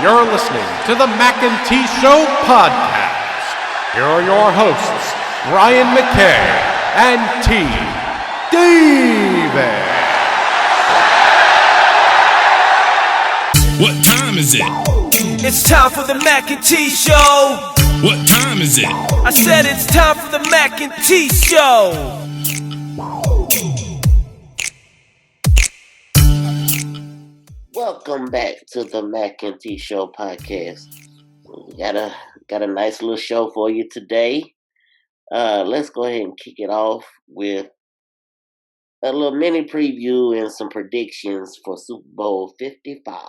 you're listening to the Mackay T Show podcast. Here are your hosts, Brian Mackay and T Davis. What time is it? It's time for the Mackay T Show. What time is it? I said it's time for the Mackay T Show. Welcome back to the Mackay T Show podcast. We got a nice little show for you today. Let's go ahead and kick it off with a little mini preview and some predictions for Super Bowl 55.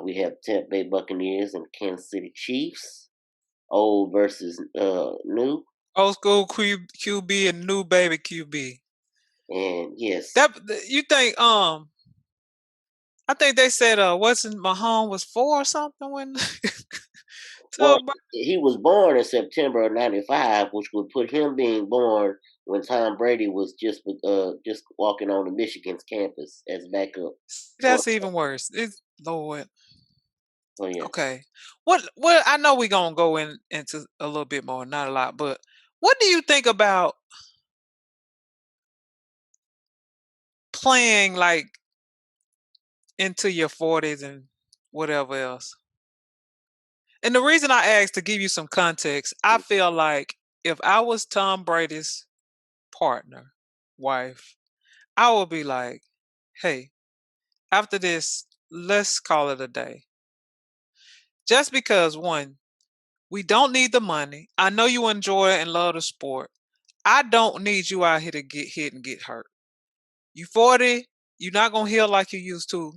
We have Tampa Bay Buccaneers and Kansas City Chiefs. Old versus new. Old school QB and new baby QB. And yes. You think I think they said wasn't Mahomes was 4 or something when well, he was born in September of '95, which would put him being born when Tom Brady was just walking on the Michigan's campus as backup. That's even worse. It's Lord. Oh yeah. Okay. What I know we're gonna go into a little bit more, not a lot, but what do you think about playing like into your 40s and whatever else? And the reason I asked, to give you some context, I feel like if I was Tom Brady's partner, wife, I would be like, hey, after this, let's call it a day. Just because, one, we don't need the money. I know you enjoy it and love the sport. I don't need you out here to get hit and get hurt. You 40, you're not going to heal like you used to.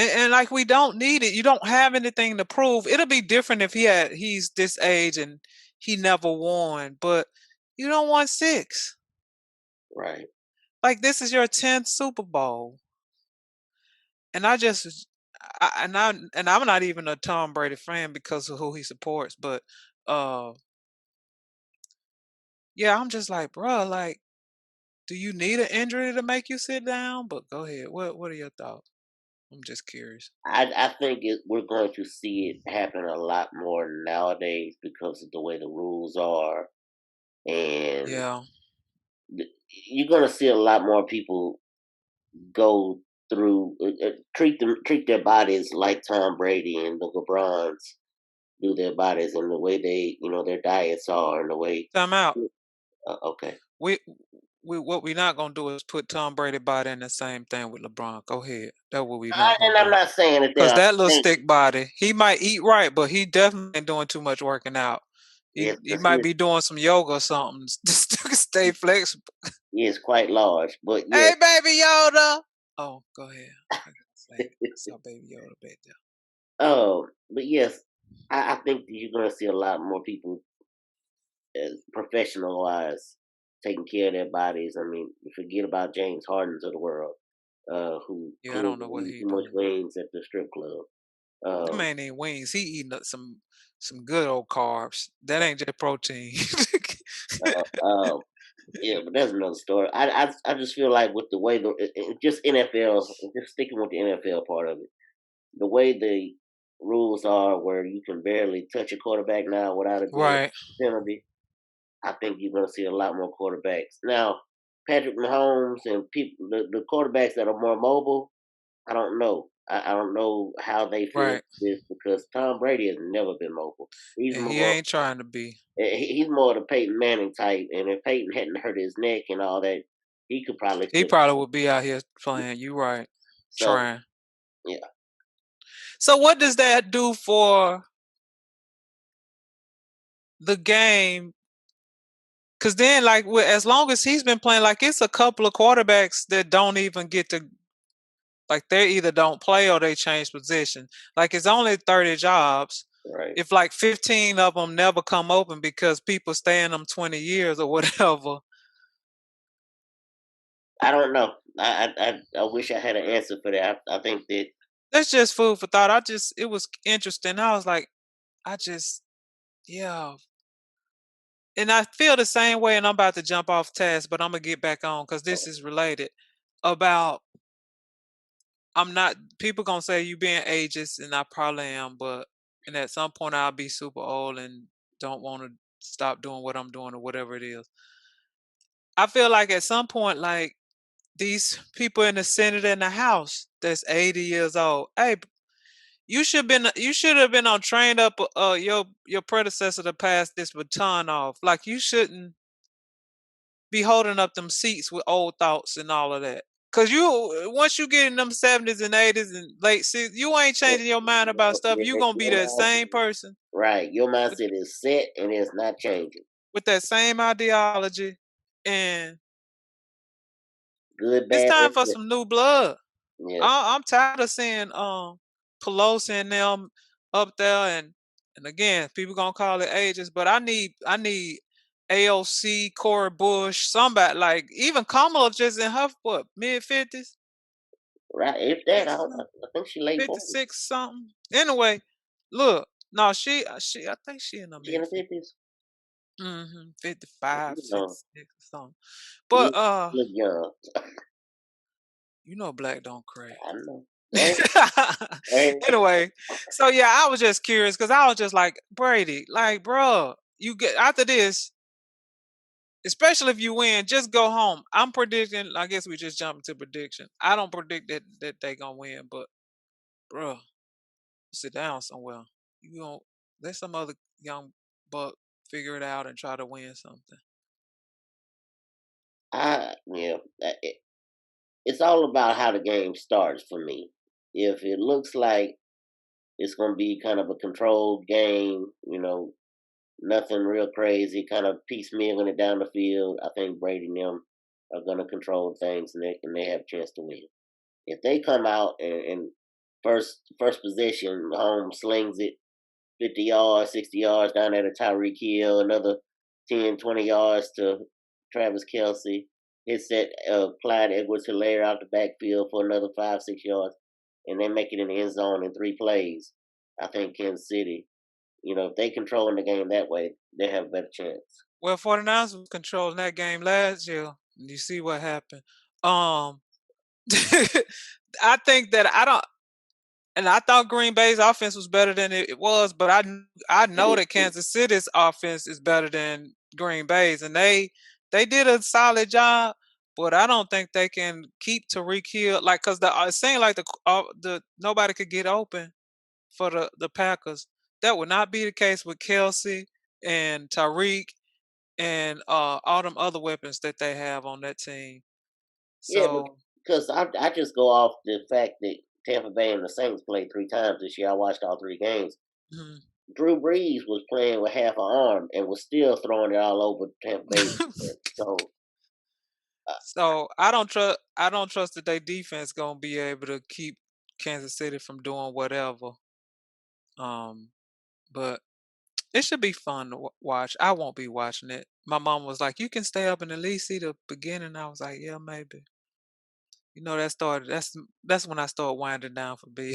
And like, we don't need it. You don't have anything to prove. It'll be different if he's this age and he never won, but you don't want 6. Right. Like, this is your 10th Super Bowl. And I'm not even a Tom Brady fan because of who he supports, but yeah, I'm just like, bro, like, do you need an injury to make you sit down? But go ahead. What are your thoughts? I'm just curious. I think we're going to see it happen a lot more nowadays because of the way the rules are, and Yeah, you're going to see a lot more people go through treat their bodies like Tom Brady and the LeBrons do their bodies, and the way they their diets are, and the way. time out. Okay. What we're not gonna do is put Tom Brady body in the same thing with LeBron. Go ahead. That's what we're not gonna And I'm do. not saying that Because that little stick body, he might eat right, but he definitely ain't doing too much working out. He might be doing some yoga or something just to stay flexible. He is quite large, but Hey, Baby Yoda. Oh, go ahead. I saw Baby Yoda back there. But yes, I think that you're going to see a lot more people, professional wise, taking care of their bodies. I mean, forget about James Hardens of the world, who I don't know what he too much wings at the strip club. That man ain't wings. He eating up some good old carbs. That ain't just protein. Yeah, but that's another story. I just feel like with the way just NFL, just sticking with the NFL part of it, the way the rules are, where you can barely touch a quarterback now without a Right. penalty. I think you're going to see a lot more quarterbacks now. Patrick Mahomes and the quarterbacks that are more mobile, I don't know. I don't know how they feel Right. this, because Tom Brady has never been mobile. He ain't trying to be. He's more the Peyton Manning type, and if Peyton hadn't hurt his neck and all that, he probably would be out here playing. You right. So, trying. Yeah. So what does that do for the game? Because then, like, as long as he's been playing, like, it's a couple of quarterbacks that don't even get to, like, they either don't play or they change position. Like, it's only 30 jobs. Right. If like 15 of them never come open because people stay in them 20 years or whatever. I don't know. I wish I had an answer for that. I think that That's just food for thought. It was interesting. I was like, yeah. And I feel the same way, and I'm about to jump off task, but I'm going to get back on because this is related, about I'm not. People gonna say you being ageist, and I probably am, and at some point I'll be super old and don't want to stop doing what I'm doing or whatever it is. I feel like at some point, like these people in the Senate and the House that's 80 years old. Hey, you should have been on trained up your predecessor to pass this baton off. Like you shouldn't be holding up them seats with old thoughts and all of that. Cause you once you get in them 70s and 80s and late 60s, you ain't changing your mind about stuff. You gonna be Your that mindset, same person right? Your with, mindset is set and it's not changing. with that same ideology. And Good, it's bad, or time for good. some new blood. Yes. I'm tired of seeing Pelosi and them up there and again people gonna call it ages, but I need AOC, Cori Bush, somebody like even Kamala just in her what mid 50s, Right. If that, 50 I something, think she late 40s. 56 something. Anyway, look, no, she I think she in her She in mid the 50s. 50s. 55, You know, 56 or something. you But look young. you know black don't crack. I know. Right? Right? Anyway, so yeah, I was just curious because I was just like Brady, like, bro, you get after this, especially if you win, just go home. I'm predicting. I guess we just jump into prediction. I don't predict that they gonna win, but bro, sit down somewhere. You gonna let some other young buck figure it out and try to win something. Yeah. It's all about how the game starts for me. If it looks like it's going to be kind of a controlled game, nothing real crazy, kind of piecemealing it down the field, I think Brady and them are going to control things and they have a chance to win. If they come out and first possession, home slings it 50 yards, 60 yards down there to Tyreek Hill, another 10, 20 yards to Travis Kelsey. Hits that Clyde Edwards Hilaire out the backfield for another 5, 6 yards, and they make it in the end zone in 3 plays. I think Kansas City, if they controlling the game that way, they have a better chance. Well, 49ers was controlling that game last year. And you see what happened. Um, I think that I don't. And I thought Green Bay's offense was better than it was, but I It know is that too. Kansas City's offense is better than Green Bay's, and they did a solid job. But I don't think they can keep Tariq Hill like because it seemed like the nobody could get open for the Packers. That would not be the case with Kelsey and Tariq and all them other weapons that they have on that team. Yeah, So because I just go off the fact that Tampa Bay and the Saints played 3 times this year. I watched all 3 games. mhm. Drew Brees was playing with half an arm and was still throwing it all over Tampa Bay defense. So So I don't trust that their defense gonna be able to keep Kansas City from doing whatever. Um, but it should be fun to watch. I won't be watching it. My mom was like, "You can stay up and at least see the beginning." I was like, "Yeah, maybe." You know, that's when I start winding down for bed.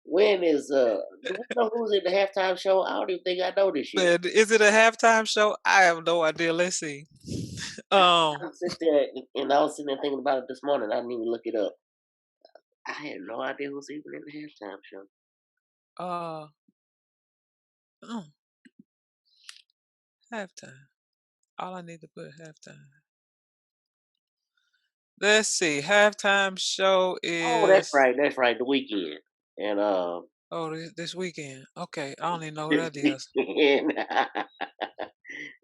when is do we know who's in the halftime show? I don't even think I know this yet. Man, is it a halftime show? I have no idea. Let's see. Um, I sit there and I was sitting there thinking about it this morning. I didn't even look it up. I had no idea who's even in the halftime show. uh, mm, halftime. All I need to put halftime. Let's see. Halftime show Oh, that's is right. That's right. The weekend. And this weekend. Okay, I don't even know who this that is. weekend.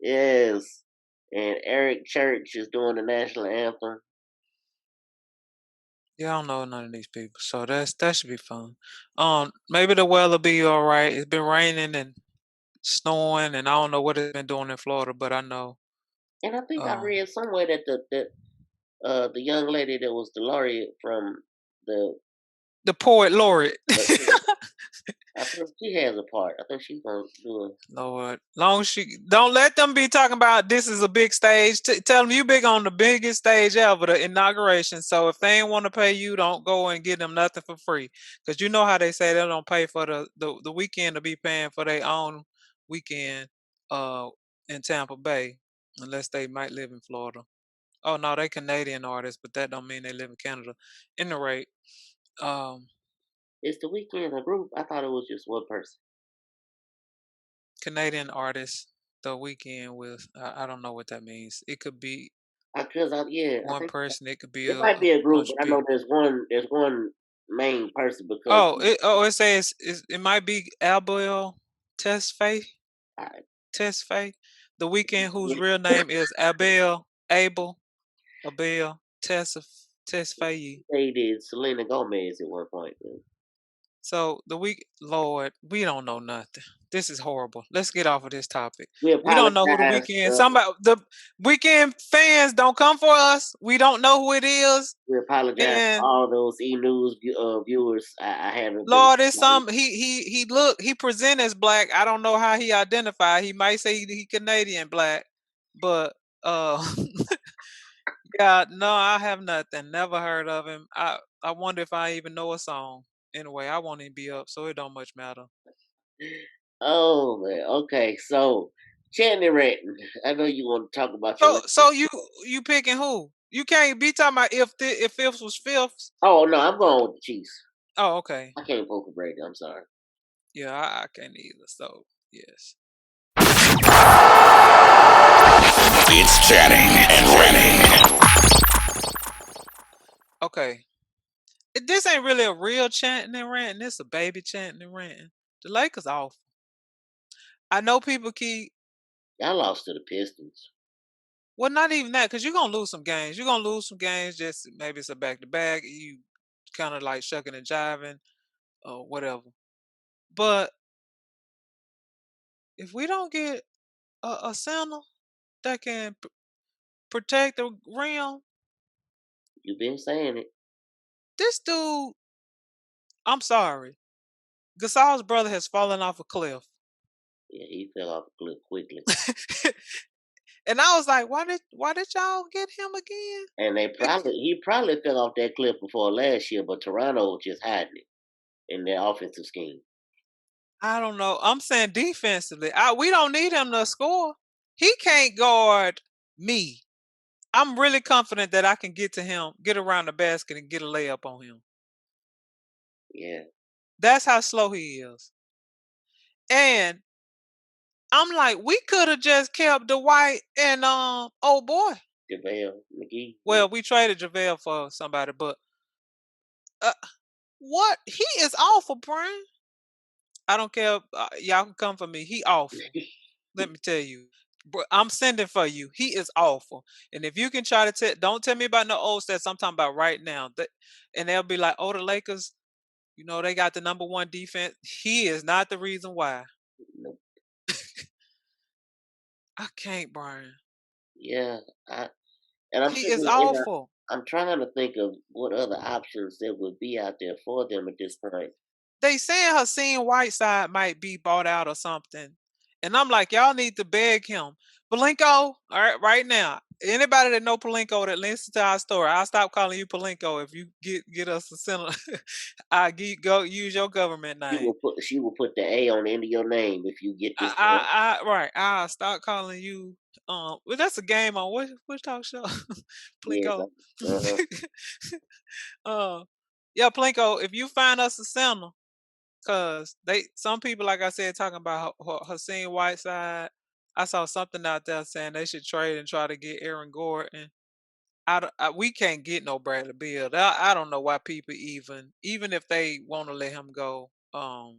Yes. And Eric Church is doing the national anthem. Yeah, I don't know none of these people, so that should be fun. Maybe the weather be all right. It's been raining and snowing, and I don't know what it's been doing in Florida, but I know. And I think I Um, read somewhere that the young lady that was the laureate from the the poet laureate. I think she has a part. I think she's gonna do a Lord, long as she don't let them be talking about this is a big stage. Tell them you big on the biggest stage ever, the inauguration. So if they ain't want to pay you, don't go and give them nothing for free. Because you know how they say they don't pay for the weekend to be paying for their own weekend uh in Tampa Bay, unless they might live in Florida. Oh no, they Canadian artists, but that don't mean they live in Canada. In the rate, um, Is the weekend a group? I thought it was just one person. Canadian artists, the weekend with I don't know what that means. It could be Because I one think person. It could be it might be a group, bunch but of I know people. there's one main person because It says it might be Abel Tesfaye. I, Tesfaye. The weekend whose real name is Abel Tesfaye. they did Selena Gomez at one point. So Lord, we don't know nothing. This is horrible. Let's get off of this topic. We We don't know who the apologize. weekend. Somebody, the weekend fans don't come for us. We don't know who it is. We apologize to And all those E News viewers. I haven't been. Lord, it's some he present as black. I don't know how he identify. He might say he Canadian black, but uh yeah, no, I have nothing. Never heard of him. I wonder if I even know a song. Anyway, I won't even be up, so it don't much matter. Oh man. Okay, so Chantin Rantin. I know you want to talk about your. So you picking who? You can't be talking about if fifth was fifth. Oh no, I'm going with the Chiefs. Oh, okay. I can't vote for Brady. I'm sorry. Yeah, I can't either. So yes. It's chatting and ranting. Okay. This ain't really a real chanting and ranting. This a baby chanting and ranting. The Lakers awful. I know people keep Y'all lost to the Pistons. well, not even that, because you're gonna lose some games. You're gonna lose some games. Just maybe it's a back to back. You kind of like shucking and jiving or whatever. But if we don't get a center that can protect the rim, You've been saying it. this dude, I'm sorry, Gasol's brother has fallen off a cliff. Yeah, he fell off a cliff quickly. And I was like, why did y'all get him again? And he probably fell off that cliff before last year, but Toronto was just hiding it in their offensive scheme. I don't know. I'm saying defensively, we don't need him to score. He can't guard me. I'm really confident that I can get to him, get around the basket, and get a layup on him. Yeah, That's how slow he is. And I'm like, we could have just kept Dwight and oh boy. JaVale McGee. Yeah. Well, we traded JaVale for somebody, but uh, what? He is awful, Brian. I don't care. Y'all can come for me. He awful. Let me tell you. I'm sending for you. He is awful. And if you can try to don't tell me about no old stats. I'm talking about right now. And they'll be like, oh, the Lakers, they got the number one defense. He is not the reason why. Nope. I can't, Brian. Yeah, and I'm He sitting is there and awful. I'm trying to think of what other options there would be out there for them at this point. They saying Hassan Whiteside might be bought out or something. And I'm like, y'all need to beg him. Palenko, all right now. Anybody that know Palenko that listens to our story, I'll stop calling you Palenko if you get us a center. Go use your government name. She will put the A on the end of your name if you get this. Right. I'll start calling you. Well, that's a game on which talk show? Yes. Palenko. Uh-huh. Yeah, Palenko. If you find us a center, cause some people, like I said, talking about Hassan Whiteside. I saw something out there saying they should trade and try to get Aaron Gordon. We can't get no Bradley Beal. I don't know why people even if they want to let him go. I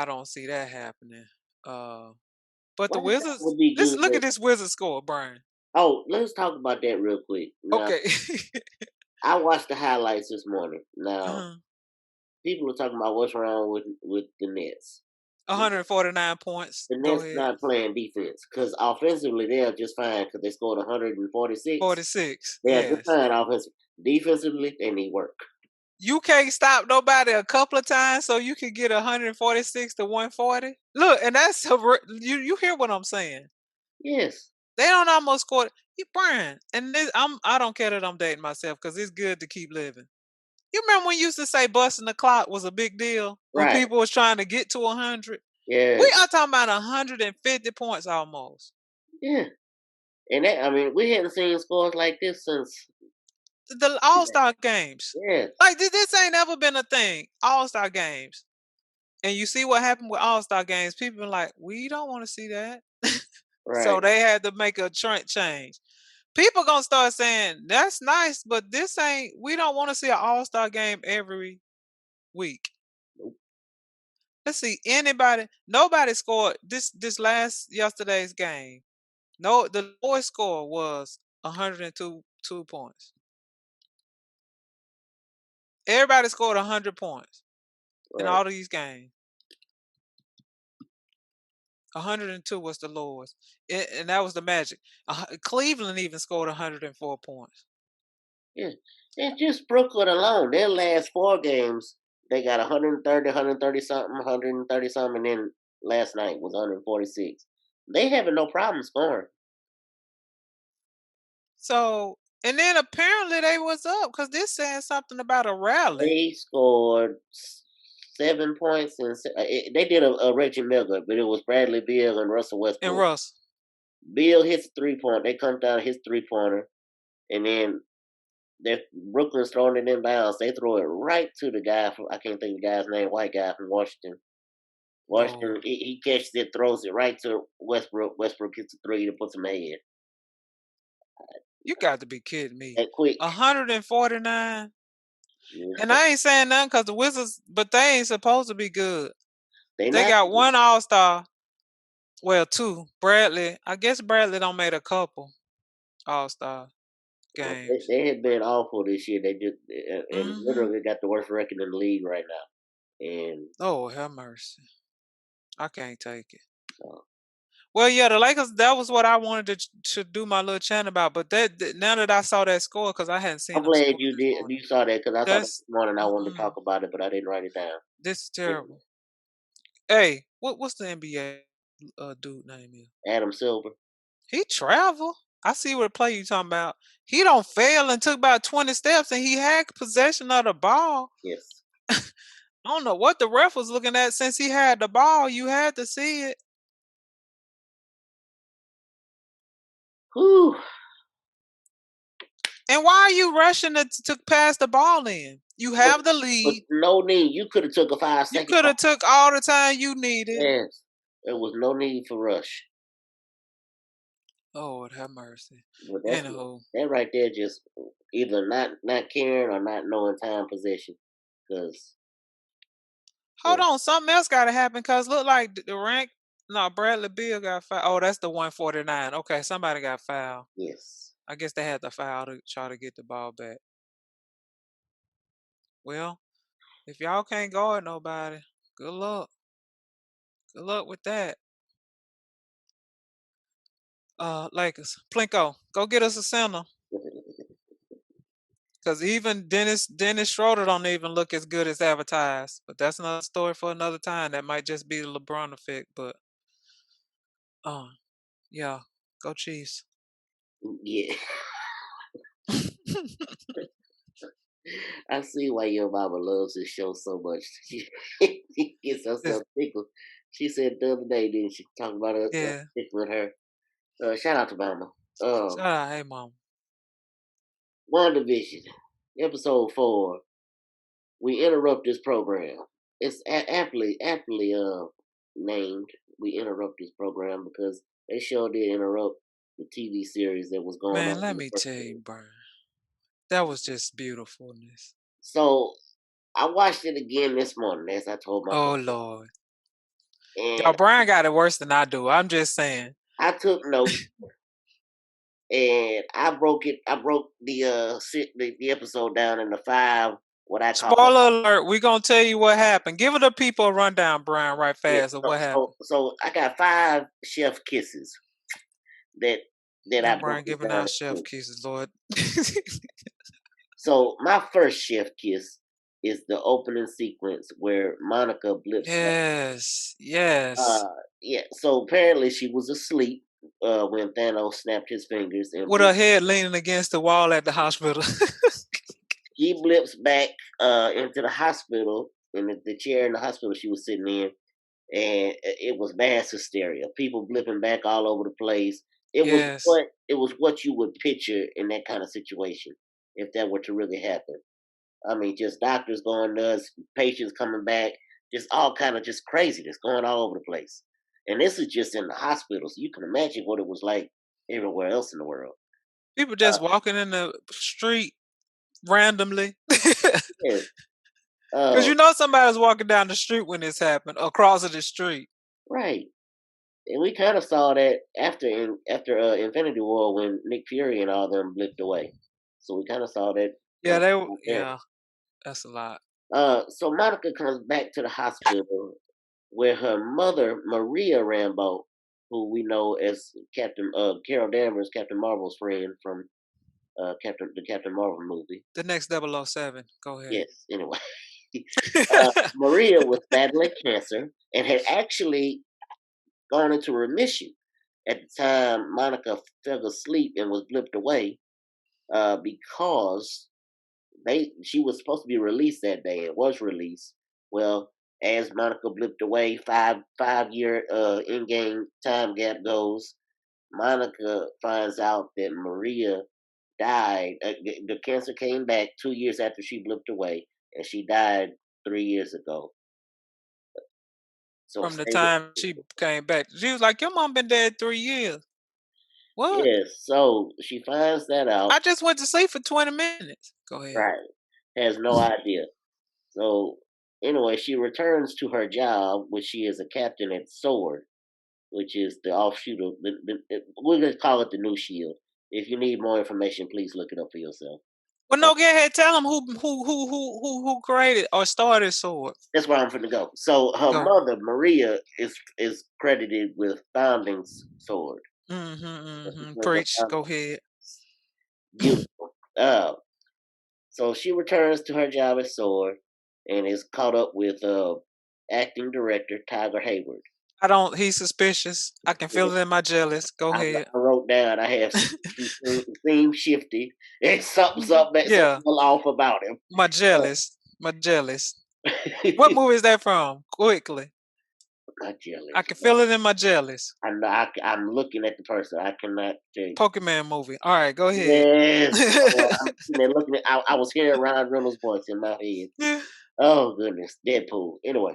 don't see that happening. But the Whiteside Wizards. would be Let's good. look at this Wizards score, Brian. Oh, let's talk about that real quick. Now, Okay. I watched the highlights this morning. Now, uh people are talking about what's wrong with the Nets. 149 points. The Go Nets ahead. not playing defense because offensively they're just fine because they scored 146. 46. They're just Yes. fine offensively. Defensively, they need work. You can't stop nobody a couple of times so you can get 146 to 140. Look, and that's you hear what I'm saying. Yes. They don't almost score. You Brian, and I don't care that I'm dating myself because it's good to keep living. You remember when you used to say busting the clock was a big deal when Right. people was trying to get to 100? Yeah. We are talking about 150 points almost. Yeah. And that, I mean, we hadn't seen scores like this since. The All-Star games. Yeah. Like this ain't ever been a thing. All-Star games. And you see what happened with All-Star games. People are like, we don't want to see that. So Right. they had to make a trend change. People gonna start saying, that's nice, but this ain't, we don't want to see an All-Star game every week. Nope. Let's see, nobody scored this yesterday's game. No, the lowest score was 102 points. Everybody scored 100 points in Right. all of these games. 102 was the lowest, and that was the Magic. Cleveland even scored 104 points. Yeah. And just Brooklyn alone, their last 4 games, they got 130, 130 something, 130 something, and then last night was 146. They having no problem scoring. So, and then apparently they was up because this saying something about a rally. They scored 7 points, and they did a Reggie Miller, but it was Bradley Beal and Russell Westbrook. And Russ. Beal hits 3-point. They come down, hits 3-pointer, and then Brooklyn's throwing it in bounds. They throw it right to the guy from, I can't think of the guy's name, white guy from Washington. Washington, he catches it, throws it right to Westbrook. Westbrook hits a 3 to put him ahead. You got to be kidding me. That quick. 149. Yeah. And I ain't saying nothing because the Wizards, but they ain't supposed to be good. They got one All-Star. Well, 2. Bradley. I guess Bradley don't made a couple All-Star games. They had been awful this year. They just and Mhm. literally got the worst record in the league right now. And Oh, have mercy. I can't take it. so, Well, yeah, the Lakers, that was what I wanted to do my little chant about. But now that I saw that score, because I hadn't seen I'm them glad score you this did. morning. You saw that because I saw that That's this morning. I wanted to mm-mm. talk about it, but I didn't write it down. This is terrible. Hey, what's the NBA dude name is? Adam Silver. He travel. I see what play you talking about. He don't fail and took about 20 steps, and he had possession of the ball. Yes. I don't know what the ref was looking at. Since he had the ball, you had to see it. Whew. And why are you rushing to pass the ball in? You have the lead. But no need. You could have took a 5-second. You could have took all the time you needed. Yes. There was no need for rush. Lord have mercy. But Anywho, right there just either not caring or not knowing time possession. Because hold on, something else got to happen. Cause look like the rank. No, Bradley Beal got fouled. Oh, that's the 149. Okay, somebody got fouled. yes. I guess they had to foul to try to get the ball back. Well, if y'all can't guard nobody, good luck. Good luck with that. Lakers, Plinko, go get us a center. Cause even Dennis Schroeder don't even look as good as advertised. But that's another story for another time. That might just be the LeBron effect. But yeah, go Chiefs. Yeah. I see why your mama loves this show so much. She gets herself tickled. She said the other day, didn't she? Talk about her tickling her. Shout out to mama. Shout out, hey mom. WandaVision, episode 4. We interrupt this program. It's aptly named. We interrupt this program because they sure did interrupt the TV series that was going on. Man, let me tell you, Brian. That was just beautifulness. So I watched it again this morning, as I told my Oh friend. Lord. And Y'all, Brian got it worse than I do. I'm just saying. I took notes and I broke the episode down into 5. What I call spoiler alert. We're gonna tell you what happened. Give the people a rundown, Brian, right fast of what happened. So I got 5 chef kisses that I Brian broke giving down out chef kisses, Lord. So my first chef kiss is the opening sequence where Monica blips. Yes. Yeah. So apparently she was asleep when Thanos snapped his fingers and with her head leaning against the wall at the hospital. She blips back into the hospital in the chair in the hospital she was sitting in, and it was mass hysteria. People blipping back all over the place. It was what it was what you would picture in that kind of situation if that were to really happen. I mean, just doctors going nuts, patients coming back, just all kind of just craziness going all over the place. And this is just in the hospital, so you can imagine what it was like everywhere else in the world. People just walking in the street randomly. Because Yeah, you know somebody's walking down the street when this happened, across the street. right. And we kind of saw that after Infinity War when Nick Fury and all them blipped away. So we kind of saw that. Yeah, Yeah. yeah, that's a lot. So Monica comes back to the hospital where her mother, Maria Rambo, who we know as Captain Carol Danvers, Captain Marvel's friend from the Captain Marvel movie. The next 007. Go ahead. Yes. Anyway, Maria was battling cancer and had actually gone into remission at the time Monica fell asleep and was blipped away because she was supposed to be released that day. It was released. Well, as Monica blipped away, 5 year in game time gap goes. Monica finds out that Maria died. The cancer came back 2 years after she blipped away, and she died 3 years ago. So From the time she came back, she was like, "Your mom been dead 3 years." What? Yes, so she finds that out. I just went to sleep for 20 minutes. Go ahead. Right. Has no idea. So anyway, she returns to her job, which she is a captain at Sword, which is the offshoot of we're gonna call it the New Shield. If you need more information, please look it up for yourself. Well, no, go ahead. Tell them who created or started Sword. That's where I'm finna go. So her Go. mother, Maria, is credited with founding Sword. Preach. Go ahead. Beautiful. So she returns to her job at Sword and is caught up with acting director Tiger Hayward. He's suspicious. I can feel it in my jealous. Go ahead. I wrote down I have theme shifty. It's something that's a little off about him. My jealous. What movie is that from? Quickly. My jealous. I can feel it in my jealous. I know. I'm looking at the person. I cannot tell you. Pokemon movie. All right, go ahead. Yes. I'm looking at. I was hearing Ryan Reynolds' voice in my head. Oh goodness, Deadpool. Anyway.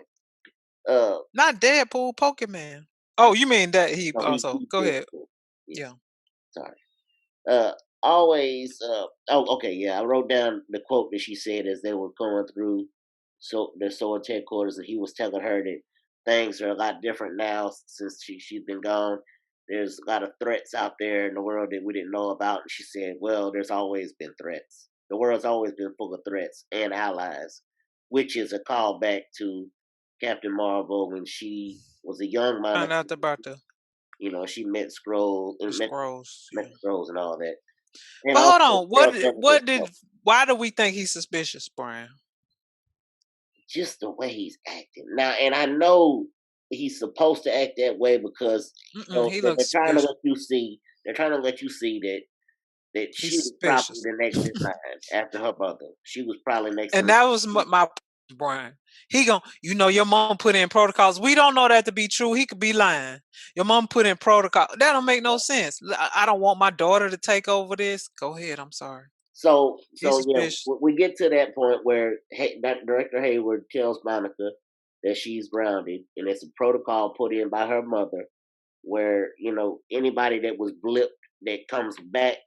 Not Deadpool, Pokemon. Oh, you mean that he also? Go ahead. Yeah. Sorry. Always. Okay. Yeah, I wrote down the quote that she said as they were going through the Sword's headquarters, and he was telling her that things are a lot different now since she's been gone. There's a lot of threats out there in the world that we didn't know about. And she said, well, there's always been threats. The world's always been full of threats and allies, which is a callback to Captain Marvel when she was a young Monica. Find out about she met Skrulls and met Skrulls and all that. And but hold on, why do we think he's suspicious, Brian? Just the way he's acting now, and I know he's supposed to act that way because they're trying to let you see. They're trying to let you see that she was probably the next in line after her mother. She was probably next. And that was my Brian. Your mom put in protocols. We don't know that to be true. He could be lying. Your mom put in protocol. That don't make no sense. I don't want my daughter to take over this. Go ahead. I'm sorry. So yeah, we get to that point where that Director Hayward tells Monica that she's grounded, and it's a protocol put in by her mother, where anybody that was blipped that comes back,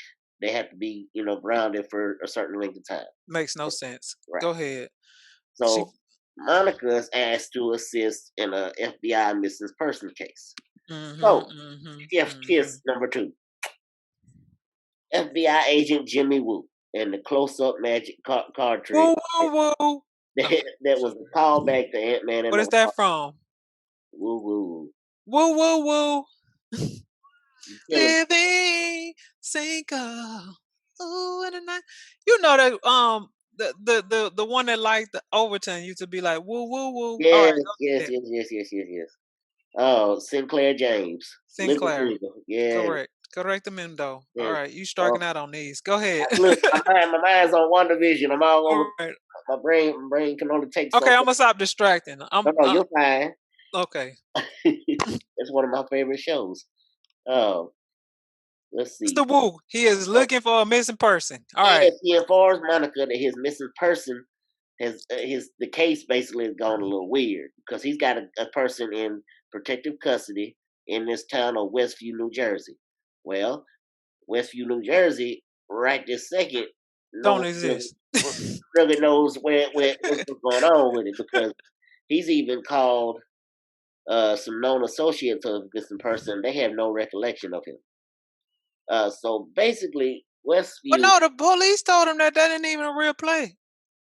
they have to be grounded for a certain length of time. Makes no sense. Right. Go ahead. So Monica is asked to assist in a FBI missing person case. Kiss number 2. FBI agent Jimmy Woo and the close-up magic card trick. Woo. That was a callback to Ant-Man. What is that from? Woo. Living single. Ooh, in the night. You know that the one that liked the Overton used to be like woo. Yes. Oh, Sinclair James. Sinclair. Yeah. Correct them in though. Yeah. All right, you striking out on these. Go ahead. Look, my mind's on WandaVision. I'm all over. Right. My brain can only take. Okay, I'm gonna stop distracting. No, you're fine. Okay. It's one of my favorite shows. let's see. Mr. Wu, he is looking for a missing person. All right. Yes, he informs Monica that his missing person has the case basically has gone a little weird because he's got a person in protective custody in this town of Westview, New Jersey. Well, Westview, New Jersey, right this second, no Don't one exist. really knows what's going on with it because he's even called some known associates of this person. They have no recollection of him. So basically, But Westview. no, the police told him that ain't even a real play.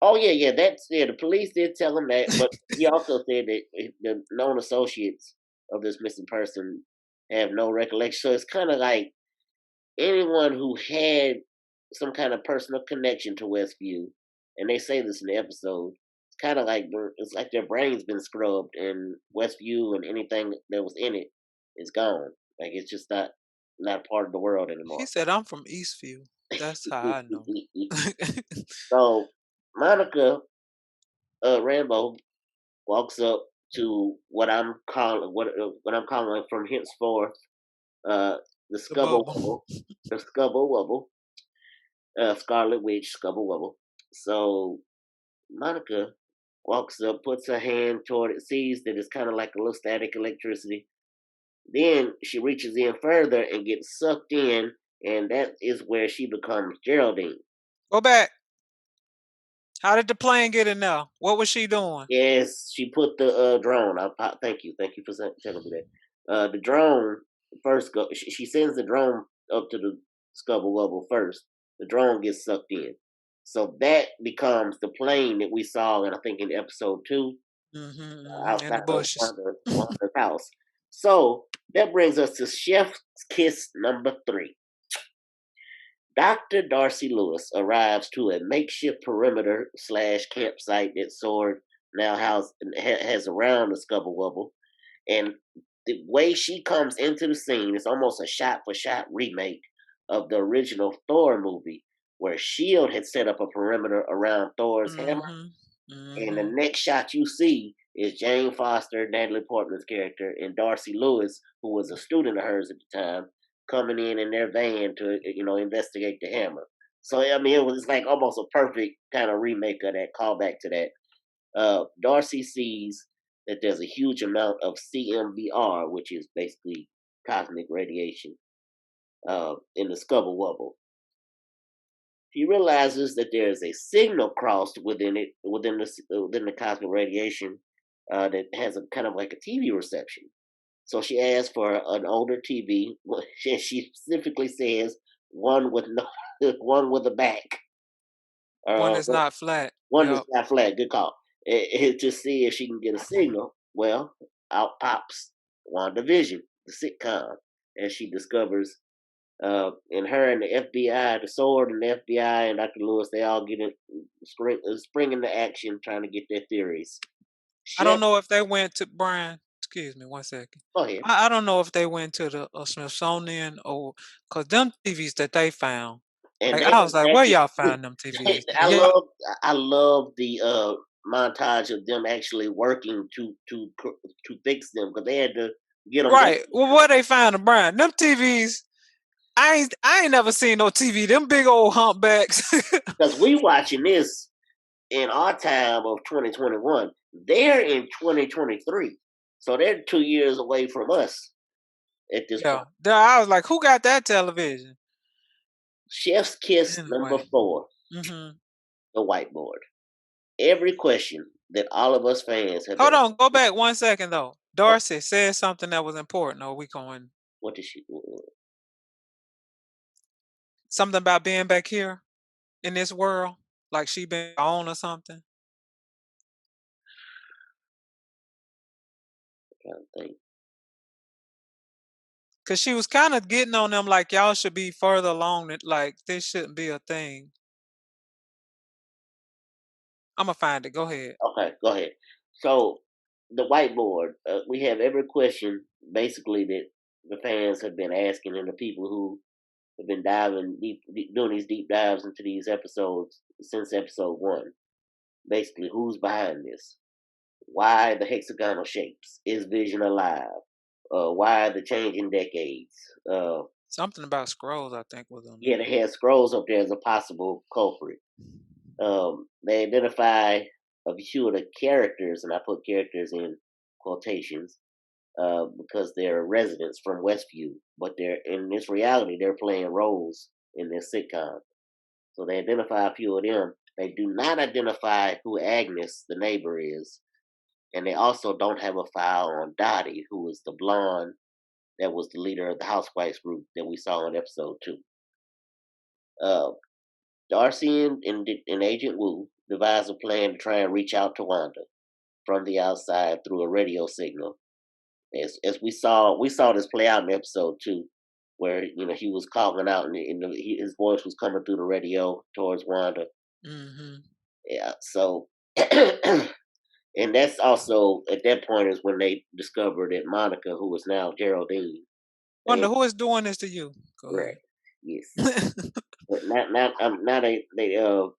Oh yeah. The police did tell him that, but he also said that the known associates of this missing person have no recollection. So it's kind of like anyone who had some kind of personal connection to Westview, and they say this in the episode. It's kind of like it's like their brain's been scrubbed, and Westview and anything that was in it is gone. Like it's just not part of the world He anymore. said, I'm from Eastview. That's how I know. So Monica Rambo walks up to what I'm calling from henceforth the The bubble. Scubble Wubble, Scarlet Witch Scubble Wubble. So Monica walks up, puts her hand toward it, sees that it's kind of like a little static electricity. Then she reaches in further and gets sucked in, and that is where she becomes Geraldine. Go back. How did the plane get in there? What was she doing? Yes, she put the drone. Thank you for telling me that. The drone first go. She sends the drone up to the Scubble Wubble first. The drone gets sucked in, so that becomes the plane that we saw, and I think in episode 2, In outside the of bushes. Wanda's house. So that brings us to Chef's Kiss number 3. Dr. Darcy Lewis arrives to a makeshift perimeter / campsite that Sword now has around the Scubble Wubble. And the way she comes into the scene is almost a shot for shot remake of the original Thor movie, where S.H.I.E.L.D. had set up a perimeter around Thor's hammer. And the next shot you see is Jane Foster, Natalie Portman's character, and Darcy Lewis, who was a student of hers at the time, coming in their van to investigate the hammer. So I mean, it was like almost a perfect kind of remake of that, callback to that. Darcy sees that there's a huge amount of CMBR, which is basically cosmic radiation, in the Scubble Wubble. He realizes that there is a signal crossed within the cosmic radiation that has a kind of like a TV reception. So she asks for an older TV. She specifically says one with one with a back. One that's not flat. One that's not flat. Good call. To see if she can get a signal. Well, out pops WandaVision, the sitcom, as she discovers. And her and the FBI, the Sword and the FBI and Dr. Lewis, they all get spring into action trying to get their theories. I don't know if they went to Brian. Excuse me, 1 second. Go ahead. I don't know if they went to the Smithsonian or because them TVs that they found. And I was like, where y'all find them TVs? I love the montage of them actually working to fix them because they had to get them right. Well, where they found them, Brian? Them TVs. I ain't never seen no TV. Them big old humpbacks. Because we watching this in our time of 2021. They're in 2023, so they're 2 years away from us at this point. I was like, who got that television? Chef's Kiss number 4. The whiteboard. Every question that all of us fans have. Hold on, go back 1 second though. Darcy said something that was important. Or we going? What did she? Something about being back here in this world, like she been on or something. I can't think. Cause she was kind of getting on them like y'all should be further along. That like this shouldn't be a thing. I'm gonna find it. Go ahead. Okay, go ahead. So the whiteboard, we have every question basically that the fans have been asking, and the people who have been diving deep, doing these deep dives into these episodes since episode 1. Basically, who's behind this? Why the hexagonal shapes? Is Vision alive? Why the changing decades? Something about scrolls, I think, was on Yeah, there. they had scrolls up there as a possible culprit. They identify a few of the characters, and I put characters in quotations because they're residents from Westview, but they're in this reality they're playing roles in this sitcom. So they identify a few of them. They do not identify who Agnes, the neighbor, is, and they also don't have a file on Dottie, who is the blonde that was the leader of the Housewives group that we saw in episode 2. Uh, Darcy and Agent Wu devise a plan to try and reach out to Wanda from the outside through a radio signal. As we saw this play out in episode 2, where he was calling out his voice was coming through the radio towards Wanda. Mm-hmm. Yeah, so and that's also at that point is when they discovered that Monica, who is now Geraldine, Wonder and who is doing this to you. Go right, ahead. yes, but now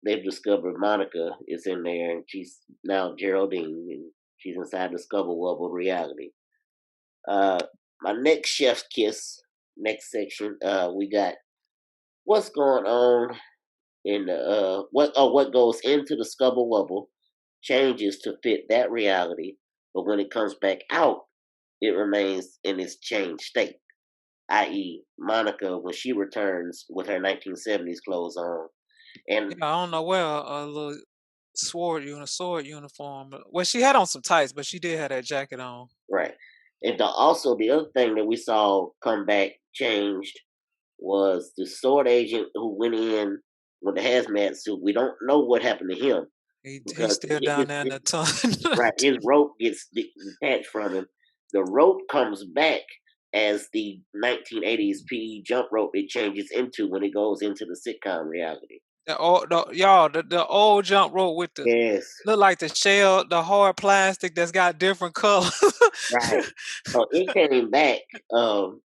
they've discovered Monica is in there, and she's now Geraldine, and she's inside the Scubble Wubble reality. Uh, my next chef's kiss, next section, we got what's going on in the what goes into the Scubble Wubble changes to fit that reality, but when it comes back out, it remains in its changed state. I.e., Monica when she returns with her 1970s clothes on, and Yeah, I don't know where a little sword uniform. Well, she had on some tights, but she did have that jacket on. right, and also the other thing that we saw come back changed was the sword agent who went in with the hazmat suit. We don't know what happened to him He's because still down there in the ton. right, his rope gets detached from him. The rope comes back as the 1980s PE jump rope it changes into when it goes into the sitcom reality. The old jump rope with the Yes, look like the shell, the hard plastic that's got different colors. right. So it came back. Um,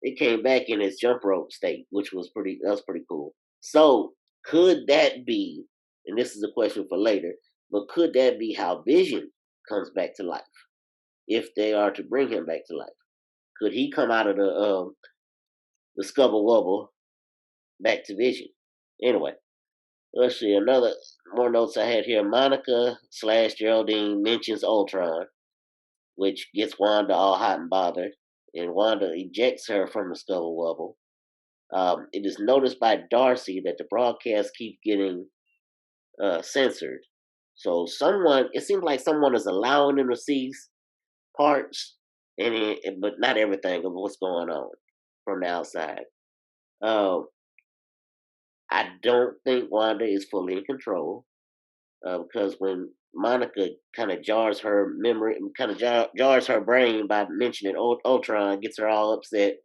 it came back in its jump rope state, which was pretty. That was pretty cool. So could that be? And this is a question for later. But could that be how Vision comes back to life if they are to bring him back to life? Could he come out of the Scubble Wubble back to Vision? Anyway, let's see. Another more notes I had here. Monica slash Geraldine mentions Ultron, which gets Wanda all hot and bothered, and Wanda ejects her from the Scubble Wubble. It is noticed by Darcy that the broadcast keep getting censored. So it seems like someone is allowing them to see parts, but not everything of what's going on from the outside. Uh, I don't think Wanda is fully in control because when Monica kind of jars her memory, kind of jars her brain by mentioning Ultron, gets her all upset.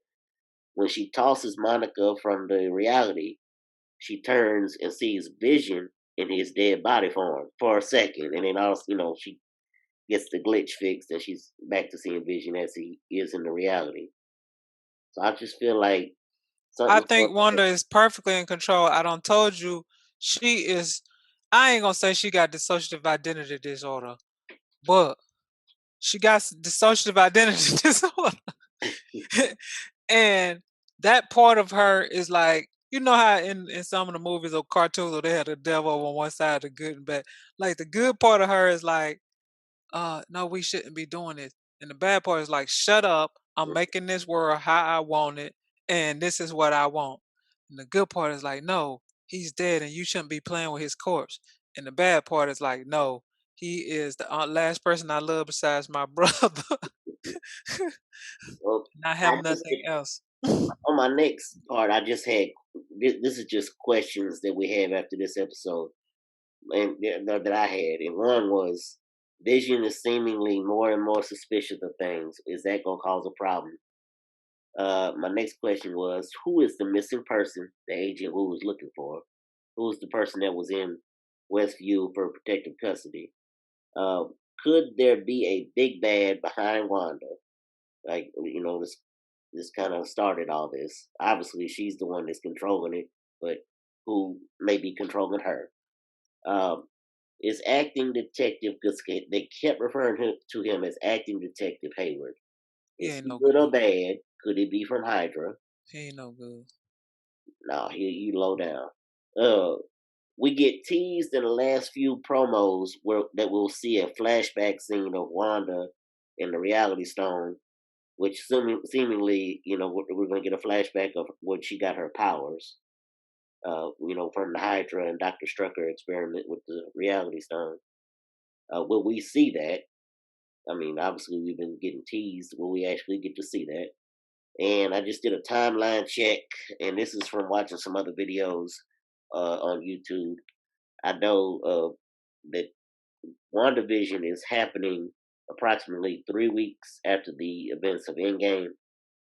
When she tosses Monica from the reality, she turns and sees Vision in his dead body form for a second, and then also, she gets the glitch fixed, and she's back to seeing Vision as he is in the reality. So I just feel like I something's going think Wanda is perfectly in control. I don't told you she is. I ain't gonna say she got dissociative identity disorder, but she got dissociative identity disorder. And that part of her is like, you know how in some of the movies or cartoons where they had the devil on one side, the good and bad. Like the good part of her is like, no, we shouldn't be doing this. And the bad part is like, shut up. I'm making this world how I want it, and this is what I want. And the good part is like, no, he's dead and you shouldn't be playing with his corpse. And the bad part is like, no, he is the last person I love besides my brother. well, And I have I just nothing else. on my next part, I just had this is just questions that we have after this episode, and that I had, and one was Vision is seemingly more and more suspicious of things. Is that gonna cause a problem? My next question was, who is the missing person the agent Wu was looking for? Who's the person that was in Westview for protective custody? Could there be a big bad behind Wanda? Like, this kind of started all this. Obviously, she's the one that's controlling it, but who may be controlling her? Um, is acting detective, because they kept referring to him as acting detective Hayward. He Is ain't he no good or good. bad? Could he be from Hydra? He ain't no good. No, he low down. We get teased in the last few promos that we'll see a flashback scene of Wanda in the Reality Stone, which seemingly, we're going to get a flashback of when she got her powers. From the Hydra and Dr. Strucker experiment with the Reality Stone. Will we see that? I mean, obviously we've been getting teased. Will we actually get to see that? And I just did a timeline check, and this is from watching some other videos on YouTube. I know that WandaVision is happening approximately 3 weeks after the events of Endgame,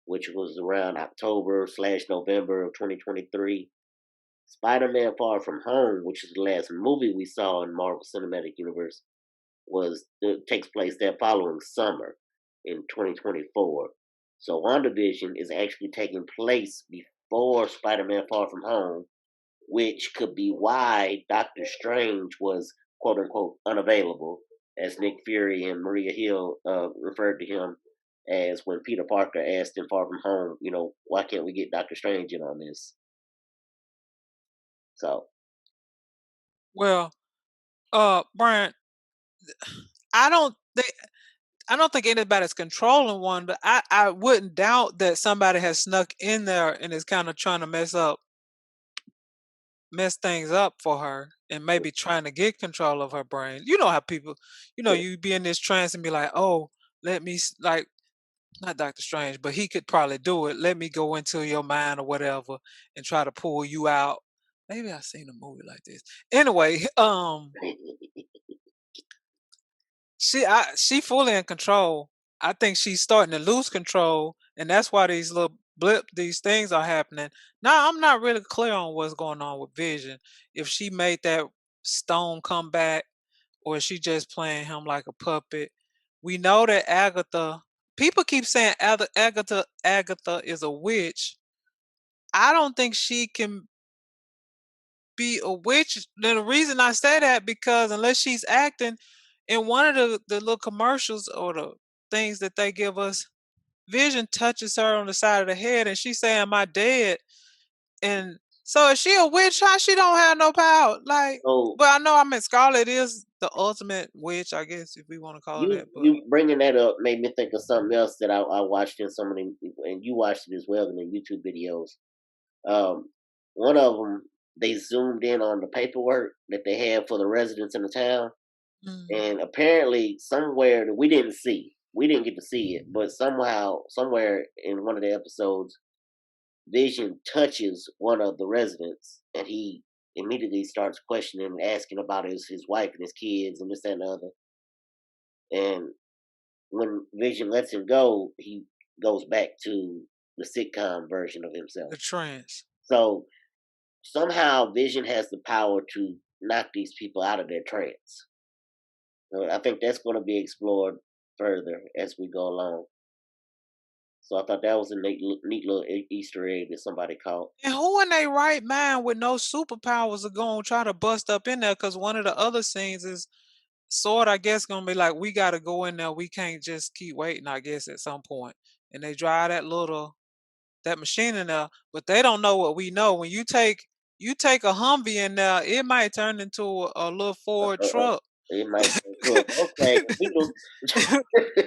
which was around October/November of 2023. Spider-Man: Far From Home, which is the last movie we saw in Marvel Cinematic Universe, takes place that following summer in 2024. So WandaVision is actually taking place before Spider-Man: Far From Home, which could be why Doctor Strange was quote unquote unavailable, as Nick Fury and Maria Hill referred to him as when Peter Parker asked in Far From Home, why can't we get Doctor Strange in on this? So Well, Brian, I don't think I don't think anybody's controlling one, but I wouldn't doubt that somebody has snuck in there and is kind of trying to mess things up for her and maybe trying to get control of her brain. You know how people, yeah, you be in this trance and be like, oh, let me like not Doctor Strange, but he could probably do it. Let me go into your mind or whatever and try to pull you out. Maybe I've seen a movie like this. Anyway, she fully in control. I think she's starting to lose control, and that's why these things are happening. Now I'm not really clear on what's going on with Vision. If she made that stone come back, or is she just playing him like a puppet? We know that Agatha. People keep saying Agatha is a witch. I don't think she can be a witch. Then the reason I say that because unless she's acting in one of the little commercials or the things that they give us, Vision touches her on the side of the head and she's saying, "Am I dead?" And so is she a witch? How she don't have no power? Like, so well, I know Scarlet is the ultimate witch, I guess if we want to call her you that. But you bringing that up made me think of something else that I watched in some of the, and you watched it as well in the YouTube videos. Um, One of them, they zoomed in on the paperwork that they had for the residents in the town, mm, and apparently somewhere that we didn't get to see it, but somehow, somewhere in one of the episodes, Vision touches one of the residents, and he immediately starts questioning and asking about his wife and his kids and this that, and the other. And when Vision lets him go, he goes back to the sitcom version of himself. the trance. So somehow Vision has the power to knock these people out of their trance. So I think that's going to be explored further as we go along. So I thought that was a neat little Easter egg that somebody caught. And who in their right mind with no superpowers are going to try to bust up in there? Because one of the other scenes is Sword, I guess, gonna be like, we got to go in there. We can't just keep waiting, I guess, at some point. And they drive that machine in there, but they don't know what we know. When you take a Humvee in there, it might turn into a little Ford Uh, uh, truck. it might turn to a Mustang Beetle.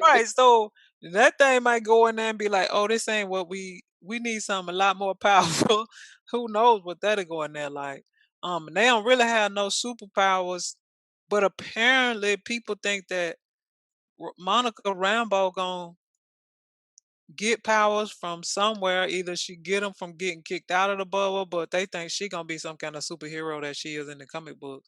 Right. So that thing might go in there and be like, oh, this ain't what we need something a lot more powerful. Who knows what that'll go in there like. And they don't really have no superpowers, but apparently people think that Monica Rambo gonna get powers from somewhere. Either she get them from getting kicked out of the bubble, but they think she gonna be some kind of superhero that she is in the comic book.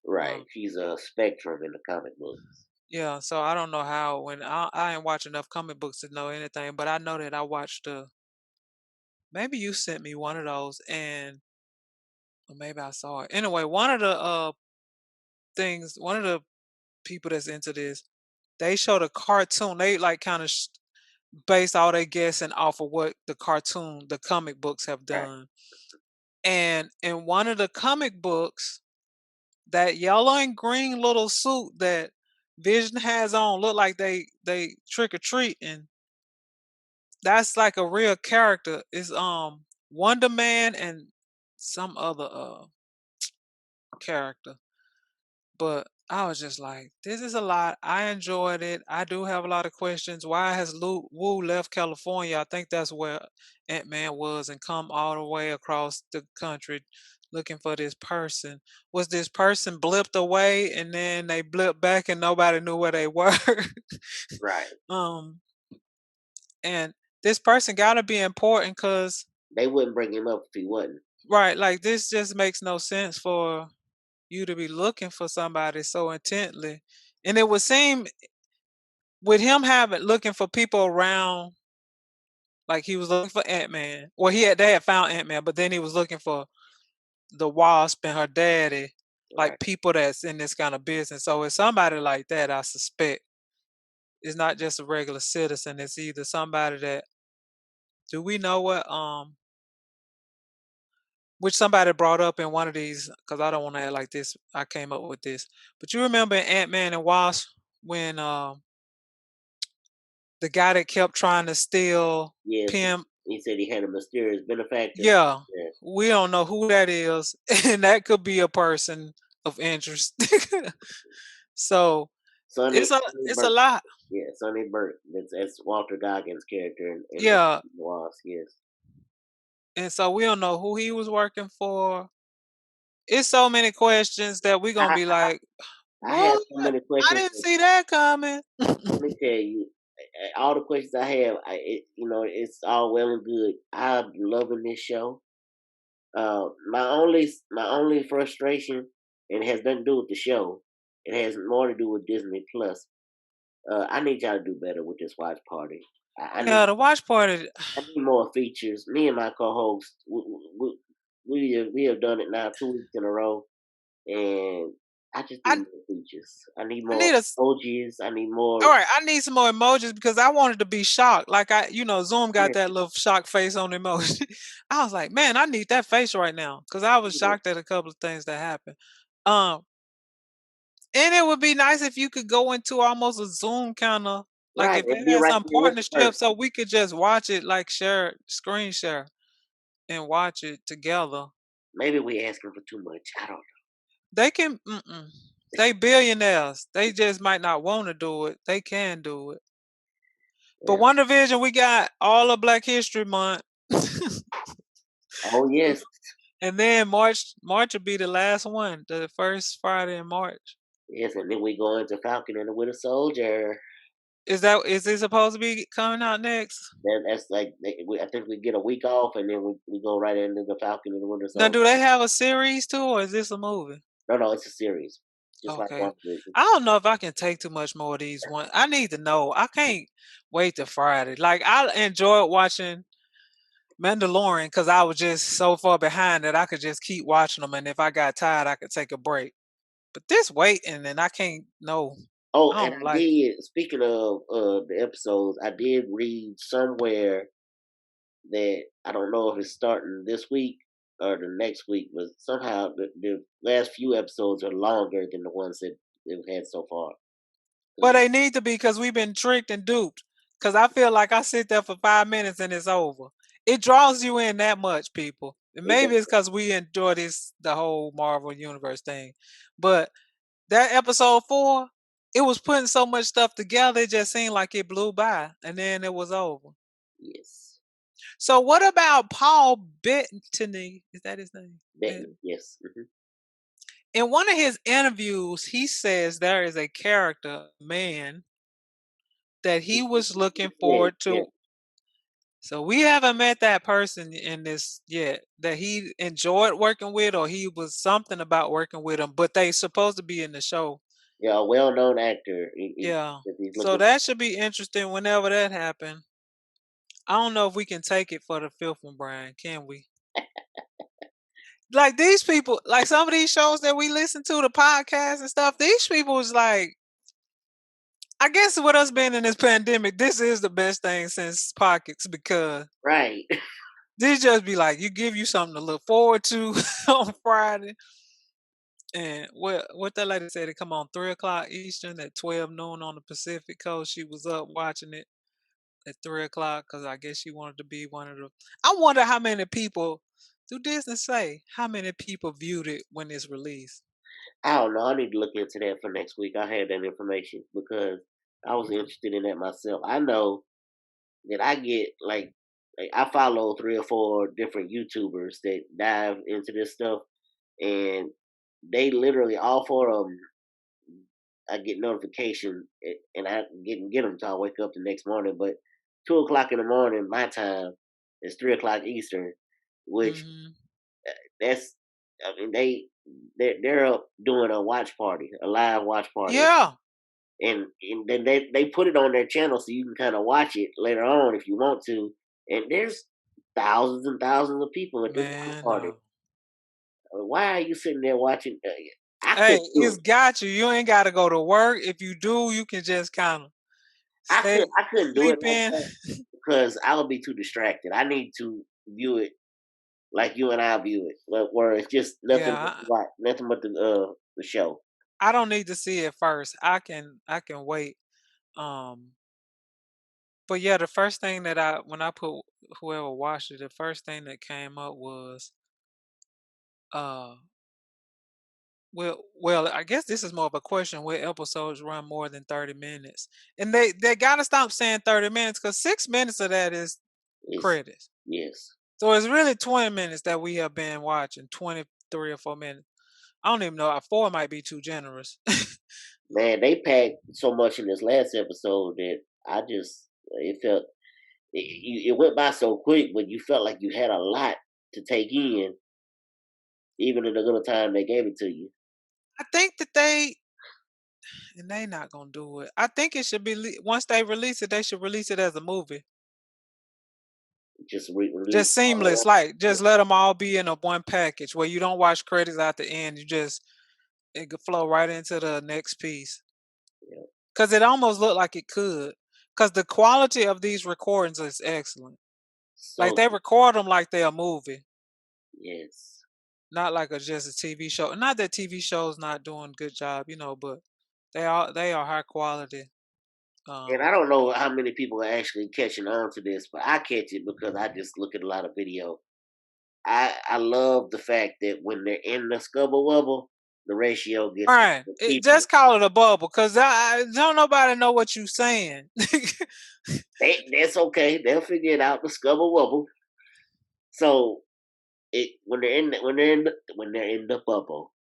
Right, Um, she's a Spectrum in the comic books. Yeah, so I don't know how when I ain't watch enough comic books to know anything, but I know that I watched maybe you sent me one of those and or maybe I saw it. Anyway, one of the one of the people that's into this, they showed a cartoon. They like kind of base all their guessing off of what the comic books have Right. done. And in one of the comic books, that yellow and green little suit that Vision has on look like they trick or treating. that's like a real character. It's Wonder Man and some other character. But I was just like, this is a lot. I enjoyed it. I do have a lot of questions. Why has Wu left California? I think that's where Ant-Man was, and come all the way across the country looking for this person. Was this person blipped away and then they blipped back and nobody knew where they were? Right. um, and this person gotta be important because They wouldn't bring him up if he wasn't. right, like this just makes no sense for you to be looking for somebody so intently. And it would seem with him having looking for people around, like he was looking for Ant-Man. Well, they had found Ant-Man, but then he was looking for the Wasp and her daddy, Right. like people that's in this kind of business. So it's somebody like that, I suspect. It's not just a regular citizen. It's either somebody that do we know what which somebody brought up in one of these, because I don't want to act like this. I came up with this. But you remember in Ant-Man and Wasp when the guy that kept trying to steal Yes. Pym. He said he had a mysterious benefactor. Yeah, Yeah. we don't know who that is, and that could be a person of interest. So Sonny, it's a Sonny it's a Burt. lot. Yeah, Sonny Burt. That's Walter Goggins' character in Yeah, Wasp. Yes. and so we don't know who he was working for. It's so many questions that we're gonna I, be like, I have what? so many I questions. didn't see that coming. Let me tell you, all the questions I have, it's all well and good. I'm loving this show. My only frustration, and it has nothing to do with the show. It has more to do with Disney Plus. I need y'all to do better with this watch party. I need Yeah, the watch party. I need more features. Me and my co-host, we have done it now 2 weeks in a row, and I just need I more features. I need I more need a emojis. I need all more. right. I need some more emojis because I wanted to be shocked. Like Zoom got Yeah, that little shock face on the emoji. I was like, man, I need that face right now because I was yeah. shocked at a couple of things that happened. Um, and it would be nice if you could go into almost a Zoom kind of like Right, if and it be had right some there with the partnership, person. so we could just watch it like screen share and watch it together. Maybe we asking for too much. I don't They can. They billionaires. They just might not want to do it. They can do it. know. But Yeah. WandaVision, we got all of Black History Month. Oh yes, And then March will be the last one, the first Friday in March. yes, and then we go into Falcon and the Winter Soldier. Is it supposed to be coming out next? Then that's like I think we get a week off, and then we go right into the Falcon and the Winter Now, Soldier. do they have a series too, or is this a movie? No, it's a series, just like Okay. WandaVision. I don't know if I can take too much more of these ones. I need to know. I can't wait till Friday. Like I enjoyed watching Mandalorian because I was just so far behind that I could just keep watching them, and if I got tired, I could take a break. But this waiting and I can't. No, Oh, I and don't I like it. did. Speaking of the episodes, I did read somewhere that I don't know if it's starting this week or the next week, but somehow the last few episodes are longer than the ones that they've had so far. Well, 'Cause they need to be because we've been tricked and duped. Because I feel like I sit there for 5 minutes and it's over. It draws you in that much, people. And it maybe does. it's because we enjoy the whole Marvel Universe thing. But that episode 4, it was putting so much stuff together, it just seemed like it blew by and then it was over. Yes, So, what about Paul Bettany? Is that his name? Batman. Yes. In one of his interviews, he says there is a character, man, that he was looking Yes, forward yes. to. So we haven't met that person in this yet that he enjoyed working with, or he was something about working with him, but they supposed to be in the show. Yeah, a well-known actor. Yeah. If he's So looking, that should be interesting whenever that happens. I don't know if we can take it for the fifth one, Brian. Can we? Like these people, like some of these shows that we listen to, the podcasts and stuff, these people was like, I guess with us being in this pandemic, this is the best thing since pockets because right? this just be like you give you something to look forward to on Friday. And what that lady said, it come on 3 o'clock Eastern at 12 noon on the Pacific Coast. She was up watching it, at 3 o'clock because I guess she wanted to be one of the. I wonder how many people. Do Disney say how many people viewed it when it's released? I don't know. I need to look into that for next week. I had that information because I was interested in that myself. I know that I get like I follow 3 or 4 different YouTubers that dive into this stuff, and they literally all 4 of them. I get notification and I didn't get them until I wake up the next morning. But 2 o'clock in the morning, my time is 3 o'clock Eastern, which Hmm. that's I mean they're up doing a watch party, a live watch party, Yeah, and then they put it on their channel so you can kind of watch it later on if you want to. And there's thousands and thousands of people at this watch man. party. Why are you sitting there watching? I Hey, couldn't do it's it. got you. You ain't got to go to work. If you do, you can just kind of stay I couldn't do it sleep like in. that because I would be too distracted. I need to view it like you and I view it, where it's just nothing but Yeah, nothing but the show. I don't need to see it first. I can wait. Um, but yeah, the first thing that I when I put whoever watched it, the first thing that came up was uh well, I guess this is more of a question where episodes run more than 30 minutes. And they gotta stop saying 30 minutes because 6 minutes of that is It's credits. yes, So it's really 20 minutes that we have been watching, 23 or 4 minutes. I don't even know. Four might be too generous. man. They packed so much in this last episode that I just it felt it went by so quick, but you felt like you had a lot to take in, even in the little time they gave it to you. I think that they not gonna do it. I think it should be once they release it, they should release it as a movie. Just release Just all seamless, like just let them all be in a one package where you don't watch credits at the end. You just it could flow right into the next piece. you know, Cause it almost looked like it could. Cause the quality of these recordings is excellent. Like so they record them like they're a movie, yes. not like just a TV show. Not that TV shows not doing good job, but they are high quality. And Um, I don't know how many people are actually catching on to this, but I catch it because I just look at a lot of video. I love the fact that when they're in the scubble wubble, the ratio gets to right. people. Just call it a bubble, cause I don't nobody know what you saying. That's okay. They'll figure it out. The scubble wubble. So it when they're in the bubble,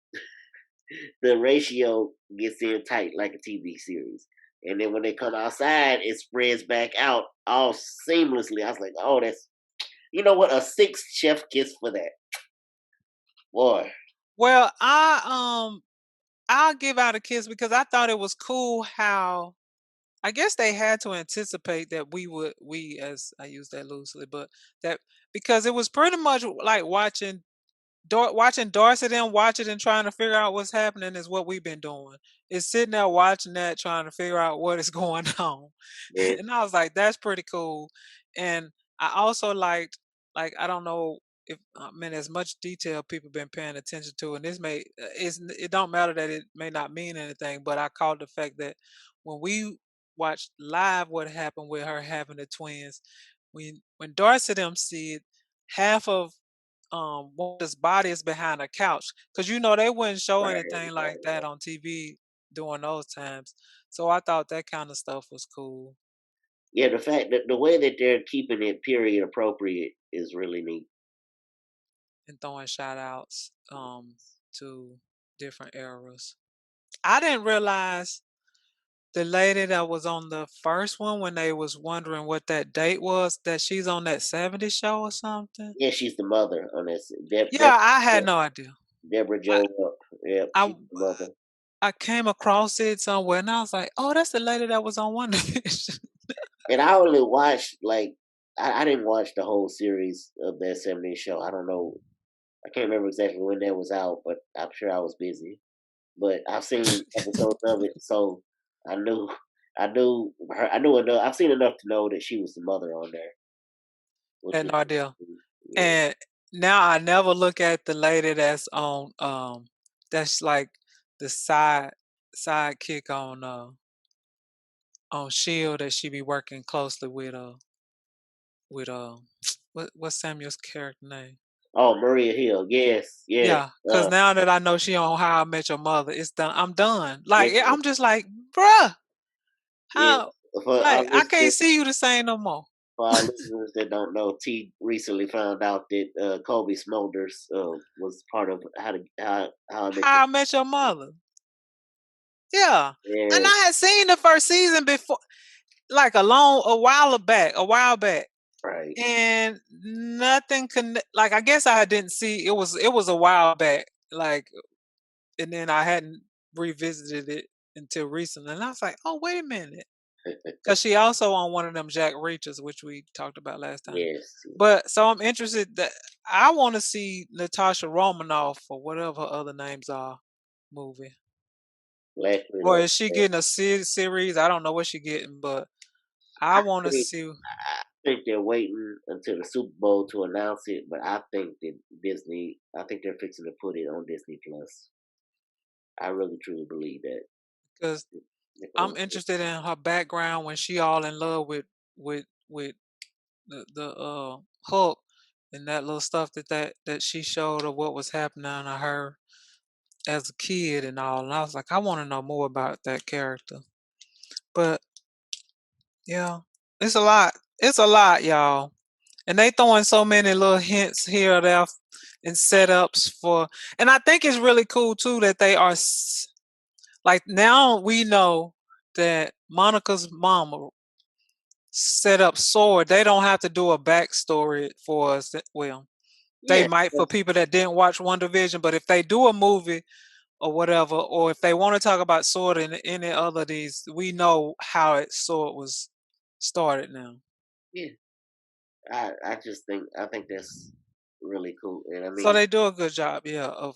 the ratio gets in tight like a TV series. And then when they come outside, it spreads back out all seamlessly. I was like, oh, that's you know what? A six chef kiss for that. Boy. Well, I'll give out a kiss because I thought it was cool how I guess they had to anticipate that we as I use that loosely, but that because it was pretty much like watching Darcy them watch it and trying to figure out what's happening is what we've been doing. Is sitting there watching that, trying to figure out what is going on. Man, And I was like, that's pretty cool. And I also like I don't know if I mean as much detail people been paying attention to, and this it don't matter that it may not mean anything, but I called the fact that when we watched live what happened with her having the twins, when Darcy them see it, half of Wanda's body is behind a couch because they wouldn't show right, anything right, like that right. on TV during those times. So I thought that kind of stuff was cool Yeah, the fact that the way that they're keeping it period appropriate is really neat. and throwing shout outs to different eras. I didn't realize the lady that was on the first one when they was wondering what that date was that she's on that 70s show or something. Yeah, she's the mother on this. Yeah, I had no idea. Deborah I Joe Rupp. Yep, I she's the mother. I came across it somewhere and I was like, oh, that's the lady that was on WandaVision. And I only watched like I didn't watch the whole series of that 70s show. I don't know. I can't remember exactly when that was out, but I'm sure I was busy. But I've seen episodes of it, so I knew I knew enough. I've seen enough to know that she was the mother on there, which Had was no idea. yeah. And now I never look at the lady that's on that's like the sidekick on on Shield that she be working closely with what's Samuel's character name? Oh, Maria Hill. Yes, yes. Yeah, because now that I know she on How I Met Your Mother, it's done. I'm done. Yeah, Like I'm just like, bruh, yeah. how? For our Like I can't listeners, see you the same no more. that don't know, T recently found out that Kobe Smulders was part of how I met How I Met Your Mother. Yeah, and yeah, I had seen the first season before, like a while back, right. and nothing like I guess I didn't see it was a while back, like, and then I hadn't revisited it until recently, and I was like, oh wait a minute, because she also on one of them Jack Reachers, which we talked about last time. Yes, But so I'm interested that I want to see Natasha Romanoff or whatever her other names are movie. Black Or Widow. is she getting a series? I don't know what she getting, but I I want to think see. I think they're waiting until the Super Bowl to announce it, but I think that I think they're fixing to put it on Disney Plus. I really truly believe that. Because They're I'm gonna- interested in her background when she all in love with the Hulk and that little stuff that she showed of what was happening to her as a kid and all. And I was like, I want to know more about that character. But yeah, it's a lot. It's a lot, y'all. And they throwing so many little hints here or there and setups for. And I think it's really cool too that they are like now we know that Monica's mama set up Sword. They don't have to do a backstory for us. Well, they Yeah, might for people that didn't watch WandaVision, but if they do a movie or whatever, or if they want to talk about Sword in any other of these, we know how Sword was started now. yeah. I think that's really cool, and I So mean, they do a good job, yeah, of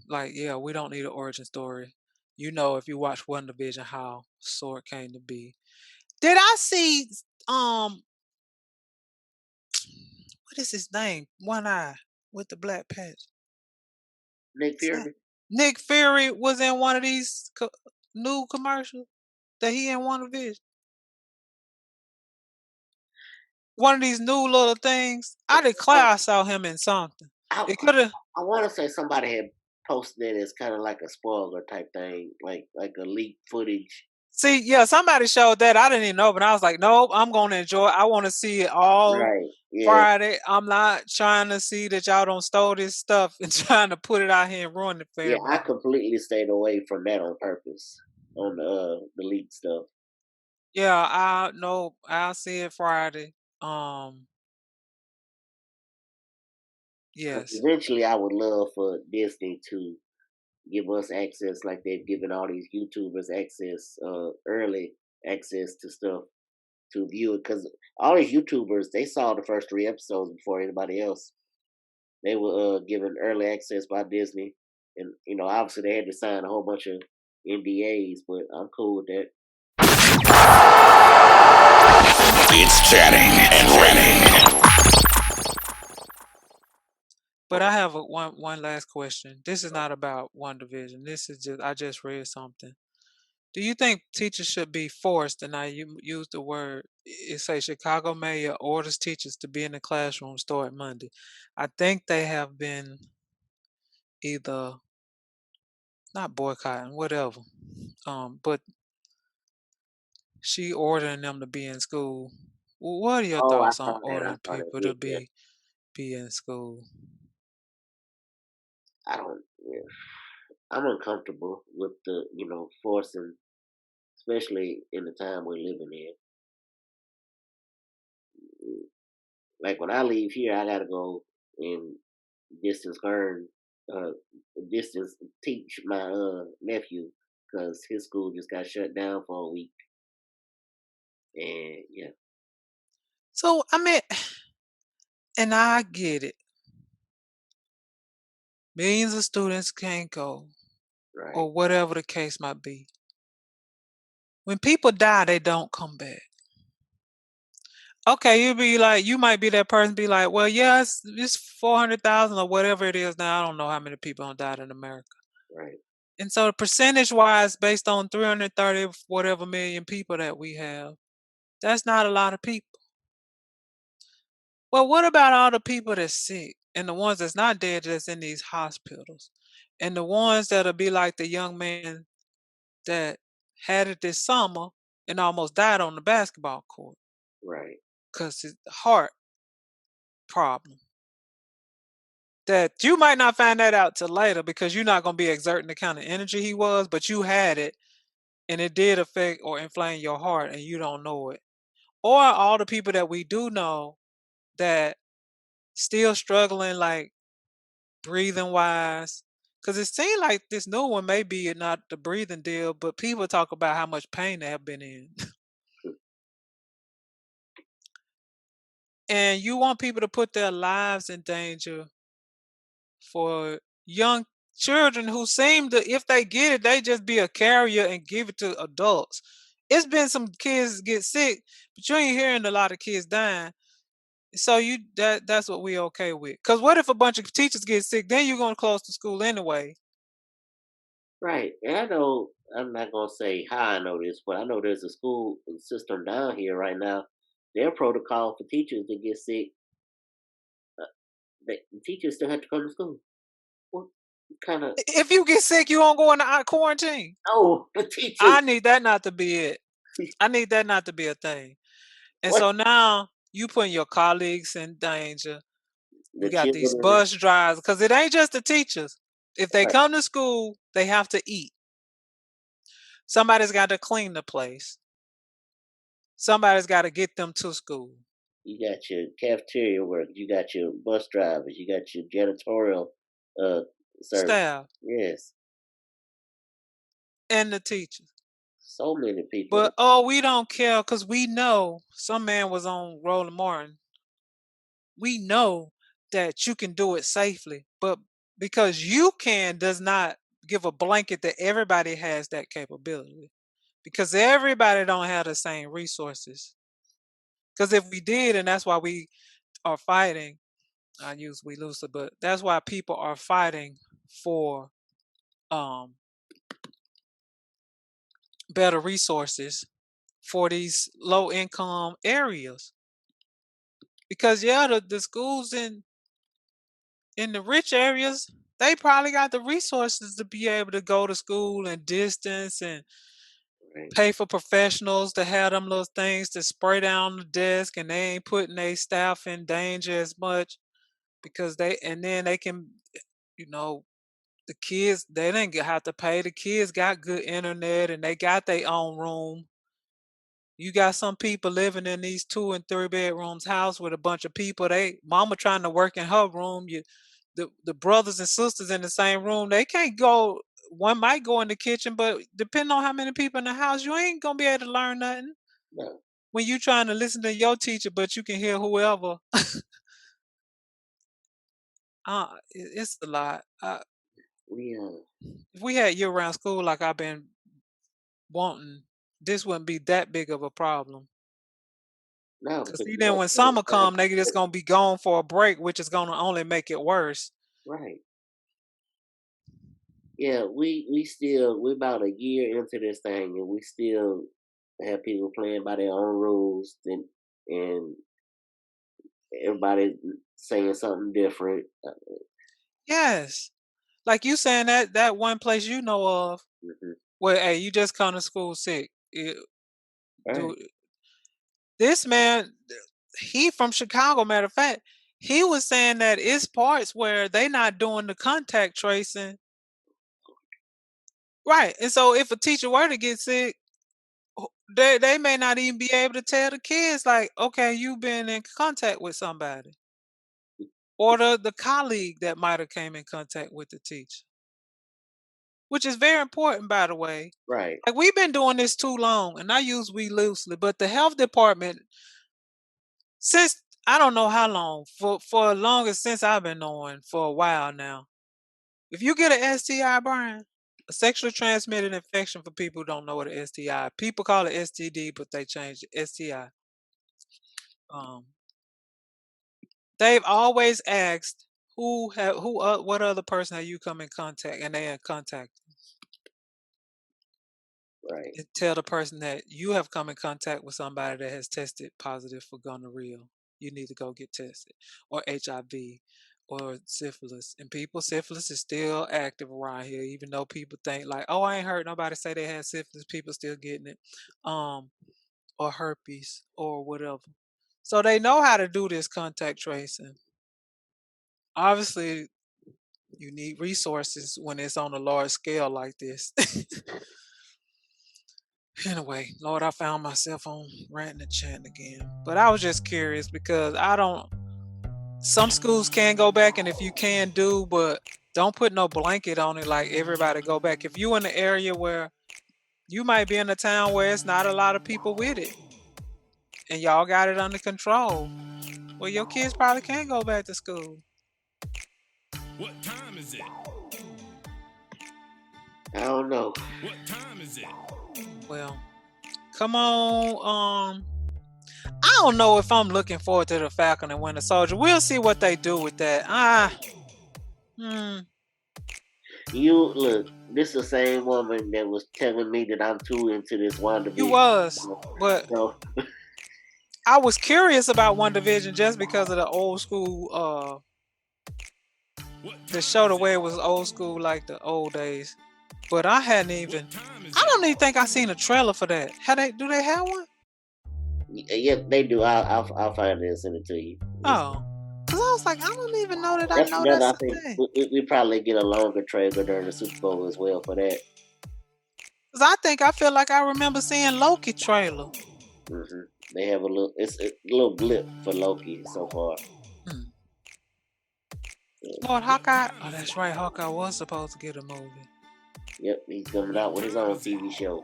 like, yeah, we don't need an origin story. You know, if you watch WandaVision, how Sword came to be. Did I see what is his name? One eye with the black patch. Nick What's that? Fury. Nick Fury was in one of these new commercials that he in WandaVision. One of these new little things. I declare Oh, I saw him in something. I It could have. I want to say somebody had posted it as kind of like a spoiler type thing, like a leaked footage. See, yeah, somebody showed that. I didn't even know, but I was like, nope, I'm gonna enjoy it. I want to see it all Right. Yeah. Friday. I'm not trying to see that y'all don't stole this stuff and trying to put it out here and ruin it for Yeah. I everybody. completely stayed away from that on purpose on the leaked stuff. Yeah, I no, I'll see it Friday. Um, 'Cause yes. eventually, I would love for Disney to give us access, like they've given all these YouTubers access, early access to stuff to view it. Because all these YouTubers, they saw the first 3 episodes before anybody else. They were given early access by Disney, and obviously they had to sign a whole bunch of NDAs. But I'm cool with that. It's chatting and ranting. But I have one last question. This is not about WandaVision. This is just I just read something. Do you think teachers should be forced? And I use the word. It says Chicago mayor orders teachers to be in the classroom starting Monday. I think they have been either not boycotting, whatever. But she ordering them to be in school. What are your Oh, I thoughts on saw that. I ordering saw that. people Yeah, to yeah. be in school? I don't. Yeah. I'm uncomfortable with the forcing, especially in the time we're living in. Like when I leave here, I gotta go and distance learn, uh, distance teach my nephew because his school just got shut down for a week. And yeah, So I mean, and I get it. Millions of students can't go, right, or whatever the case might be. When people die, they don't come back. Okay, you might be that person, be like, well, yeah, it's 400,000 or whatever it is now. I don't know how many people have died in America. right. And so percentage wise, based on 330 whatever million people that we have, that's not a lot of people. Well, what about all the people that's sick and the ones that's not dead that's in these hospitals? And the ones that'll be like the young man that had it this summer and almost died on the basketball court Right. because his heart problem. That you might not find that out till later because you're not going to be exerting the kind of energy he was, but you had it and it did affect or inflame your heart and you don't know it. Or all the people that we do know that still struggling, like breathing wise. Because it seems like this new one may be not the breathing deal, but people talk about how much pain they have been in. And you want people to put their lives in danger for young children who seem to, if they get it, they just be a carrier and give it to adults. It's been some kids get sick, but you ain't hearing a lot of kids dying. So that's what we okay with. Cause what if a bunch of teachers get sick? Then you're gonna close the school anyway. Right. And I know I'm not gonna say how I know this, but I know there's a school system down here right now. Their protocol for teachers that get sick, the teachers still have to come to school. What kind of? If you get sick, you won't go into quarantine. Oh, the teachers. I need that not to be it. I need that not to be a thing. And What so now you putting your colleagues in danger. We the got these children? bus drivers because it ain't just the teachers. If they Right. come to school, they have to eat. Somebody's got to clean the place. Somebody's got to get them to school. You got your cafeteria work. You got your bus drivers. You got your janitorial uh service. Staff Yes, and the teachers. so many people. But oh, we don't care because we know some man was on Roland Martin. We know that you can do it safely, but because you can does not give a blanket that everybody has that capability. Because everybody don't have the same resources. Because if we did, and that's why we are fighting, I use we loosely, but that's why people are fighting for um better resources for these low income areas. Because yeah, the schools in the rich areas, they probably got the resources to be able to go to school and distance and Right. pay for professionals to have them little things to spray down the desk and they ain't putting their staff in danger as much because they and then they can you know the kids they didn't have to pay the kids got good internet and they got their own room. You got some people living in these 2 and 3 bedrooms house with a bunch of people. They mama trying to work in her room. The brothers and sisters in the same room, they can't go. One might go in the kitchen, but depending on how many people in the house, you ain't gonna be able to learn nothing No, when you trying to listen to your teacher, but you can hear whoever. It's a lot. we If we had year-round school like I've been wanting, this wouldn't be that big of a problem. no, Cause because then when summer come, they just gonna be gone for a break, which is gonna only make it worse. right. Yeah, we're about a year into this thing, and we still have people playing by their own rules, and everybody saying something different. Yes. Like you saying that one place you know of Mhm. where hey, you just come to school sick. Right, Do this man he from Chicago, matter of fact, he was saying that it's parts where they not doing the contact tracing. Right. And so if a teacher were to get sick, they may not even be able to tell the kids like, okay, you've been in contact with somebody. Or the colleague that might have came in contact with the teacher. Which is very important, by the way. right, Like we've been doing this too long, and I use we loosely, but the health department, since I don't know how long, for longest since I've been knowing for a while now. If you get an STI, Brian, a sexually transmitted infection for people who don't know what an STI. People call it STD, but they changed it STI. Um, they've always asked who what other person have you come in contact, and they in contact. Right. and tell the person that you have come in contact with somebody that has tested positive for gonorrhea. You need to go get tested, or HIV, or syphilis. And syphilis is still active around here, even though people think like, oh, I ain't heard nobody say they had syphilis. People still getting it, or herpes or whatever. So they know how to do this contact tracing. Obviously, you need resources when it's on a large scale like this. Anyway, Lord, I found myself on ranting and chanting again. But I was just curious because some schools can go back, and if you can but don't put no blanket on it like everybody go back. If you in the area where you might be in a town where it's not a lot of people with it, and y'all got it under control, well, your kids probably can go back to school. What time is it? I don't know. What time is it? Well, come on. I don't know if I'm looking forward to the Falcon and Winter Soldier. We'll see what they do with that. You look. This is the same woman that was telling me that I'm too into this WandaVision. You was, but So, I was curious about WandaVision just because of the old school. The show, the way it was old school, like the old days. But I don't even think I seen a trailer for that. Do they have one? yeah, they do. I'll find it and send it to you. Oh, because I was like, I don't even know that I know I that's a think thing. we probably get a longer trailer during the Super Bowl as well for that. Because I feel like I remember seeing Loki trailer. Mm-hmm. They have it's a little blip for Loki so far. Lord, Hawkeye. Oh, that's right. Hawkeye was supposed to get a movie. Yep, he's coming out with his own TV show.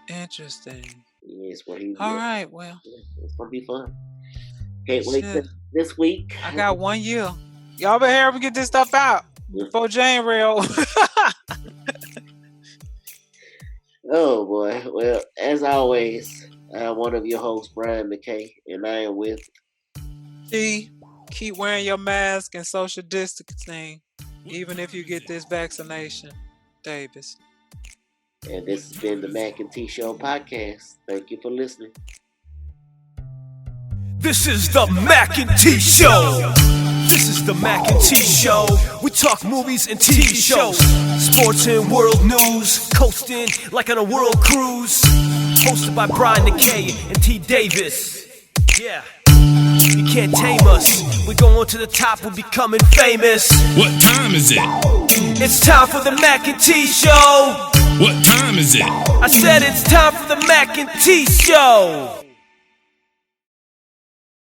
Interesting. Yes, what he's All right, well. It's gonna be fun. Can't wait this week. I got 1 year. Y'all better hurry up and get this stuff out before January. Oh boy. Well, as always, I'm one of your hosts, Brian Mackay, and I am with Keep wearing your mask and social distancing, even if you get this vaccination, Davis. And this has been the Mac T Show podcast. Thank you for listening. This is the Mac T Show. This is the Mac T Show. We talk movies and TV shows, sports and world news, coasting like on a world cruise. Hosted by Brian Mackay and T Davis. Yeah. You can't tame us. We're going to the top, we're becoming famous. What time is it? It's time for the Mac T Show. What time is it? I said it's time for the Mac T Show.